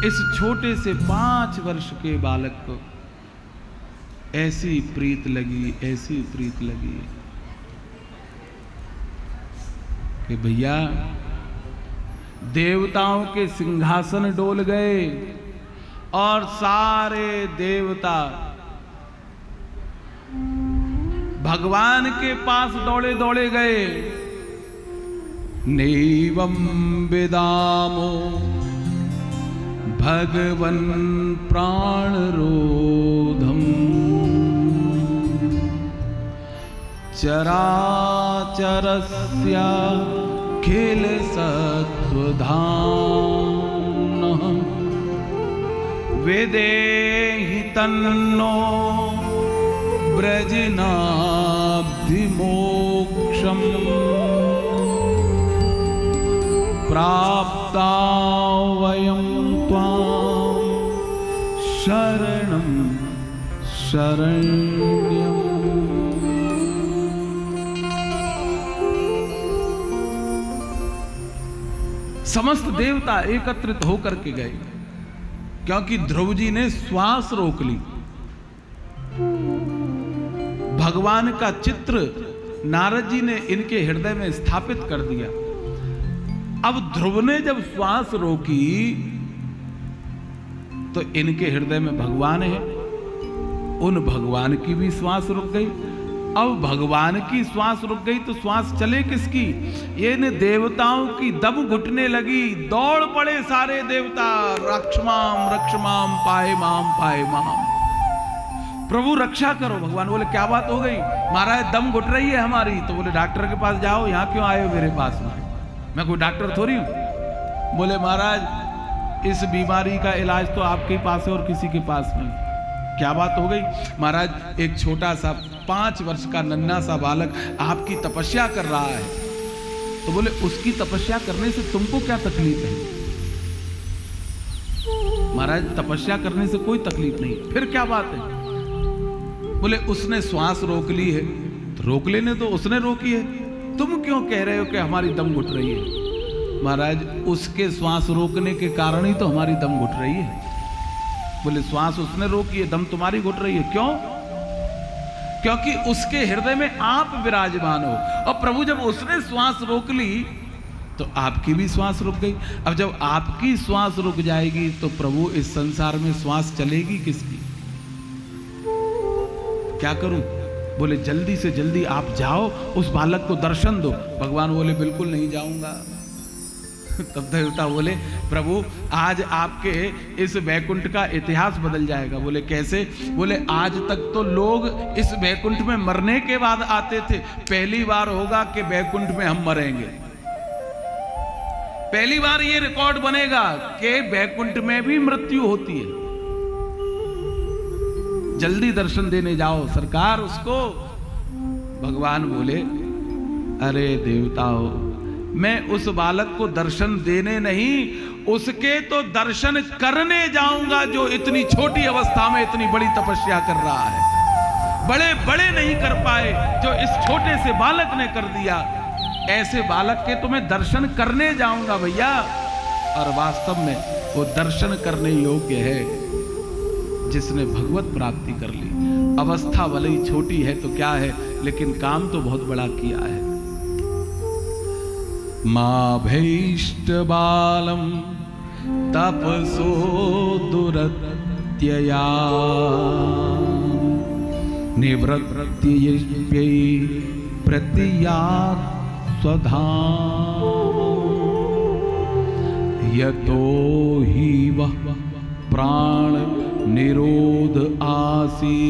इस छोटे से 5 वर्ष के बालक को ऐसी प्रीत लगी, ऐसी प्रीत लगी कि भैया देवताओं के सिंहासन डोल गए और सारे देवता भगवान के पास दौड़े दौड़े गए। नैवं विदामो भगवन् प्राणरोधम् चराचरस्य खिल सत्वधाम्नः वेदेहि तन्नो व्रजनाब्धिमोक्षम् प्राप्ता वयं त्वां शरणं शरण्यम्। समस्त देवता एकत्रित होकर के गए क्योंकि ध्रुव जी ने श्वास रोक ली। भगवान का चित्र नारद जी ने इनके हृदय में स्थापित कर दिया। अब ध्रुव ने जब श्वास रोकी तो इनके हृदय में भगवान है, उन भगवान की भी श्वास रुक गई। अब भगवान की श्वास रुक गई तो श्वास चले किसकी? ये ने देवताओं की दम घुटने लगी। दौड़ पड़े सारे देवता, रक्षमाम रक्षमाम पाए माम, प्रभु रक्षा करो। भगवान बोले क्या बात हो गई? महाराज दम घुट रही है हमारी। तो बोले डॉक्टर के पास जाओ, यहाँ क्यों आए हो मेरे पास में? मैं कोई डॉक्टर थोड़ी हूं। बोले महाराज इस बीमारी का इलाज तो आपके पास है और किसी के पास नहीं। क्या बात हो गई? महाराज एक छोटा सा 5 वर्ष का नन्हा सा बालक आपकी तपस्या कर रहा है। तो बोले उसकी तपस्या करने से तुमको क्या तकलीफ है? महाराज तपस्या करने से कोई तकलीफ नहीं। फिर क्या बात है? बोले उसने श्वास रोक ली है। तो रोक लेने तो उसने रोकी है, तुम क्यों कह रहे हो कि हमारी दम घुट रही है? महाराज उसके श्वास रोकने के कारण ही तो हमारी दम घुट रही है। बोले श्वास उसने रोकी है, दम तुम्हारी घुट रही है। क्यों? क्योंकि उसके हृदय में आप विराजमान हो। और प्रभु जब उसने श्वास रोक ली तो आपकी भी श्वास रुक गई। अब जब आपकी श्वास रुक जाएगी तो प्रभु इस संसार में श्वास चलेगी किसकी? क्या करूं? बोले जल्दी से जल्दी आप जाओ, उस बालक को दर्शन दो। भगवान बोले बिल्कुल नहीं जाऊंगा। तब देवता बोले प्रभु आज आपके इस वैकुंठ का इतिहास बदल जाएगा। बोले कैसे? बोले आज तक तो लोग इस वैकुंठ में मरने के बाद आते थे, पहली बार होगा कि वैकुंठ में हम मरेंगे। पहली बार ये रिकॉर्ड बनेगा कि वैकुंठ में भी मृत्यु होती है। जल्दी दर्शन देने जाओ सरकार उसको। भगवान बोले अरे देवताओं, मैं उस बालक को दर्शन देने नहीं, उसके तो दर्शन करने जाऊंगा जो इतनी छोटी अवस्था में इतनी बड़ी तपस्या कर रहा है। बड़े बड़े नहीं कर पाए जो इस छोटे से बालक ने कर दिया। ऐसे बालक के तो मैं दर्शन करने जाऊंगा भैया। और वास्तव में वो दर्शन करने योग्य है जिसने भगवत प्राप्ति कर ली। अवस्था भले ही छोटी है तो क्या है, लेकिन काम तो बहुत बड़ा किया है। माभैष्ट बालम तपसो दुरत्यया निवृत्त्यै प्रत्यात् स्वधाम यतो हि वः प्राण निरोध आसी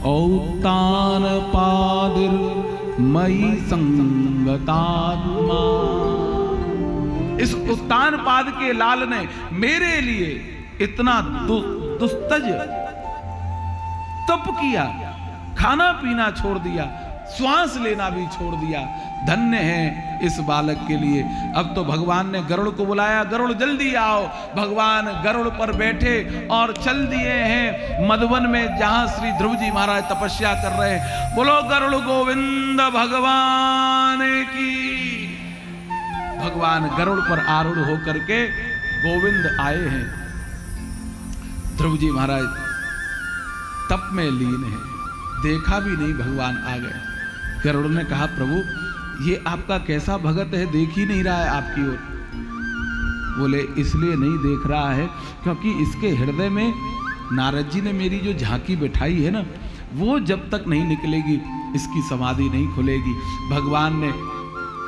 औत्तान पादिर मयि संगतात्मा। इस उत्तान पाद के लाल ने मेरे लिए इतना दुस्तज तप किया, खाना पीना छोड़ दिया, श्वास लेना भी छोड़ दिया, धन्य है इस बालक के लिए। अब तो भगवान ने गरुड़ को बुलाया, गरुड़ जल्दी आओ। भगवान गरुड़ पर बैठे और चल दिए हैं मधुवन में, जहां श्री ध्रुव जी महाराज तपस्या कर रहे हैं। बोलो गरुड़ गोविंद भगवान की। भगवान गरुड़ पर आरूढ़ होकर के गोविंद आए हैं। ध्रुव जी महाराज तप में लीन है, देखा भी नहीं भगवान आ गए। गरुड़ ने कहा प्रभु ये आपका कैसा भगत है, देख ही नहीं रहा है आपकी ओर। बोले इसलिए नहीं देख रहा है क्योंकि इसके हृदय में नारद जी ने मेरी जो झांकी बैठाई है ना, वो जब तक नहीं निकलेगी इसकी समाधि नहीं खुलेगी। भगवान ने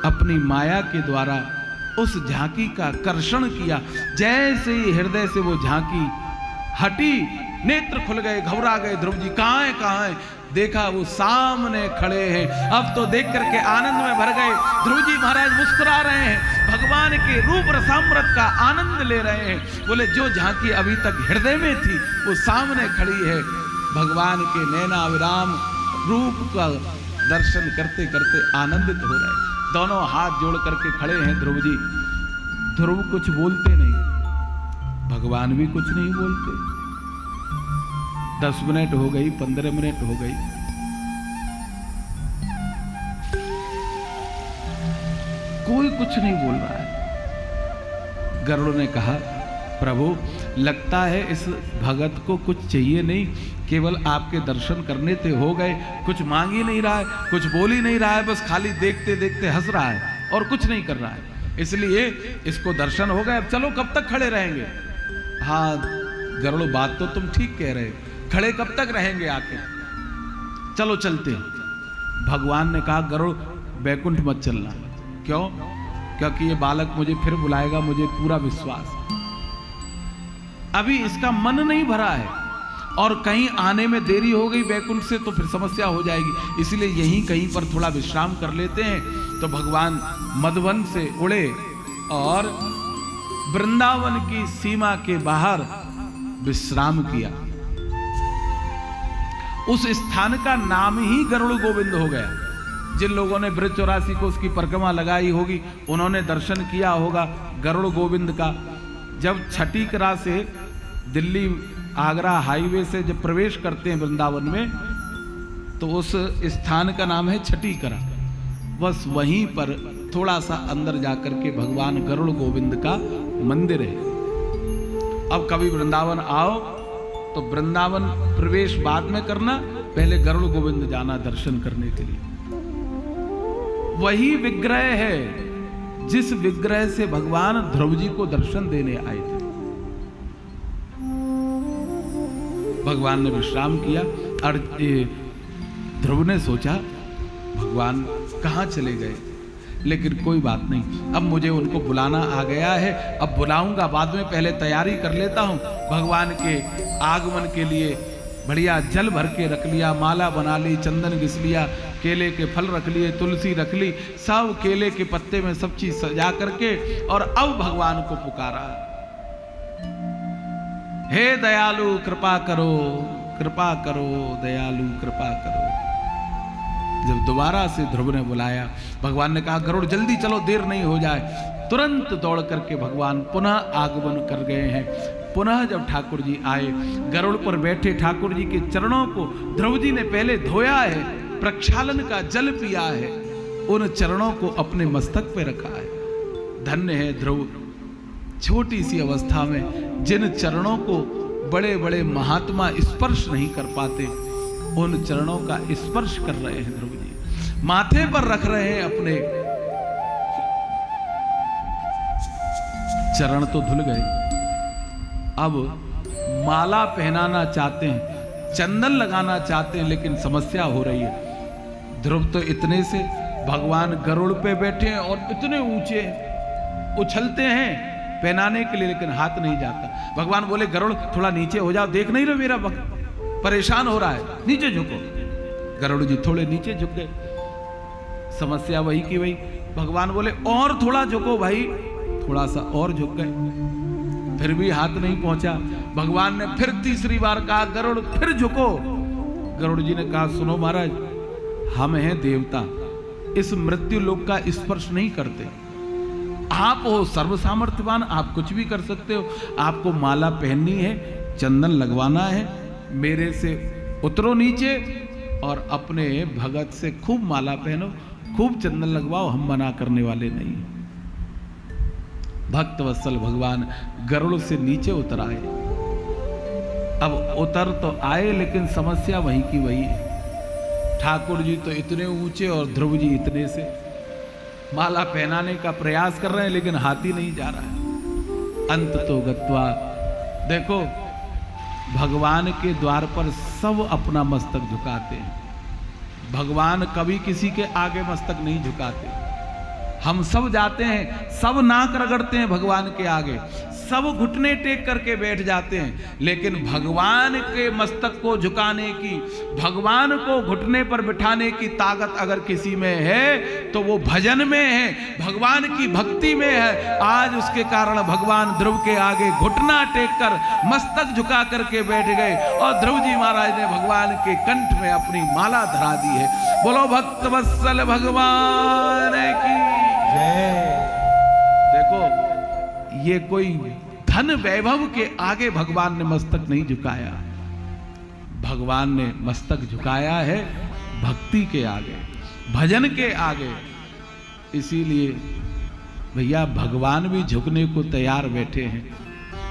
अपनी माया के द्वारा उस झांकी का कर्षण किया। जैसे ही हृदय से वो झांकी हटी, नेत्र खुल गए, घबरा गए। ध्रुव जी कहाँ है? देखा वो सामने खड़े हैं। अब तो देख करके आनंद में भर गए। ध्रुव जी महाराज मुस्कुरा रहे हैं, भगवान के रूप रसामृत का आनंद ले रहे हैं। बोले जो झांकी अभी तक हृदय में थी वो सामने खड़ी है। भगवान के नैना विराम रूप का दर्शन करते करते आनंदित हो रहे। दोनों हाथ जोड़ करके खड़े हैं ध्रुव जी। ध्रुव कुछ बोलते नहीं, भगवान भी कुछ नहीं बोलते। 10 मिनट हो गई, 15 मिनट हो गई, कोई कुछ नहीं बोल रहा है। गरुड़ ने कहा प्रभु लगता है इस भगत को कुछ चाहिए नहीं, केवल आपके दर्शन करने से हो गए। कुछ मांग ही नहीं रहा है, कुछ बोल ही नहीं रहा है, बस खाली देखते देखते हंस रहा है और कुछ नहीं कर रहा है। इसलिए इसको दर्शन हो गए। अब चलो कब तक खड़े रहेंगे? हाँ गरुड़ बात तो तुम ठीक कह रहे, खड़े कब तक रहेंगे आके, चलो चलते। भगवान ने कहा गरुड़ बैकुंठ मत चलना। क्यों? क्योंकि ये बालक मुझे फिर बुलाएगा, मुझे पूरा विश्वास। अभी इसका मन नहीं भरा है और कहीं आने में देरी हो गई बैकुंठ से तो फिर समस्या हो जाएगी। इसलिए यहीं कहीं पर थोड़ा विश्राम कर लेते हैं। तो भगवान मधुवन से उड़े और वृंदावन की सीमा के बाहर विश्राम किया। उस स्थान का नाम ही गरुड़ गोविंद हो गया। जिन लोगों ने ब्रज 84 को उसकी परिक्रमा लगाई होगी उन्होंने दर्शन किया होगा गरुड़ गोविंद का। जब छठी करा से दिल्ली आगरा हाईवे से जब प्रवेश करते हैं वृंदावन में तो उस स्थान का नाम है छठी करा। बस वहीं पर थोड़ा सा अंदर जाकर के भगवान गरुड़ गोविंद का मंदिर है। अब कभी वृंदावन आओ तो वृंदावन प्रवेश बाद में करना, पहले गरुड़ गोविंद जाना दर्शन करने के लिए। वही विग्रह है जिस विग्रह से भगवान ध्रुव जी को दर्शन देने आए थे। भगवान ने विश्राम किया और ध्रुव ने सोचा भगवान कहाँ चले गए, लेकिन कोई बात नहीं, अब मुझे उनको बुलाना आ गया है, अब बुलाऊंगा बाद में, पहले तैयारी कर लेता हूं। भगवान के आगमन के लिए बढ़िया जल भर के रख लिया, माला बना ली, चंदन घिस लिया, केले के फल रख लिए, तुलसी रख ली, सब केले के पत्ते में सब चीज सजा करके और अब भगवान को पुकारा, हे दयालु कृपा करो, कृपा करो, दयालु कृपा करो। जब दोबारा से ध्रुव ने बुलाया, भगवान ने कहा गरुड़ जल्दी चलो, देर नहीं हो जाए। तुरंत दौड़ करके भगवान पुनः आगमन कर गए हैं। पुनः जब ठाकुर जी आए, गरुड़ पर बैठे ठाकुर जी के चरणों को ध्रुव जी ने पहले धोया है, प्रक्षालन का जल पिया है, उन चरणों को अपने मस्तक पे रखा है। धन्य है ध्रुव, छोटी सी अवस्था में जिन चरणों को बड़े बड़े महात्मा स्पर्श नहीं कर पाते, उन चरणों का स्पर्श कर रहे हैं ध्रुव जी, माथे पर रख रहे हैं अपने। चरण तो धुल गए, अब माला पहनाना चाहते हैं, चंदन लगाना चाहते हैं, लेकिन समस्या हो रही है। ध्रुव तो इतने से भगवान गरुड़ पे बैठे हैं और इतने ऊंचे उछलते हैं पहनाने के लिए, लेकिन हाथ नहीं जाता। भगवान बोले गरुड़ थोड़ा नीचे हो जाओ, देख नहीं रहे मेरा भक्त परेशान हो रहा है, नीचे झुको। गरुड़ जी थोड़े नीचे झुक गए, समस्या वही की वही। भगवान बोले और थोड़ा झुको भाई, थोड़ा सा और झुक गए, फिर भी हाथ नहीं पहुंचा। भगवान ने फिर तीसरी बार कहा गरुड़ फिर झुको। गरुड़ जी ने कहा सुनो महाराज, हम हैं देवता, इस मृत्यु लोक का स्पर्श नहीं करते। आप हो सर्व सामर्थ्यवान, आप कुछ भी कर सकते हो। आपको माला पहननी है, चंदन लगवाना है, मेरे से उतरो नीचे और अपने भगत से खूब माला पहनो, खूब चंदन लगवाओ, हम मना करने वाले नहीं। भक्त वत्सल भगवान गरुड़ से नीचे उतर आए। अब उतर तो आए लेकिन समस्या वहीं की वही है। ठाकुर जी तो इतने ऊंचे और ध्रुव जी इतने से, माला पहनाने का प्रयास कर रहे हैं लेकिन हाथी नहीं जा रहा है। अंत तो गत्वा, देखो भगवान के द्वार पर सब अपना मस्तक झुकाते हैं। भगवान कभी किसी के आगे मस्तक नहीं झुकाते। हम सब जाते हैं, सब नाक रगड़ते हैं भगवान के आगे, सब घुटने टेक करके बैठ जाते हैं, लेकिन भगवान के मस्तक को झुकाने की, भगवान को घुटने पर बिठाने की ताकत अगर किसी में है तो वो भजन में है, भगवान की भक्ति में है। आज उसके कारण भगवान ध्रुव के आगे घुटना टेक कर मस्तक झुका करके बैठ गए और ध्रुव जी महाराज ने भगवान के कंठ में अपनी माला धरा दी है। बोलो भक्त वत्सल भगवान की जय। देखो ये कोई धन वैभव के आगे भगवान ने मस्तक नहीं झुकाया, भगवान ने मस्तक झुकाया है भक्ति के आगे, भजन के आगे। इसीलिए भैया भगवान भी झुकने को तैयार बैठे हैं।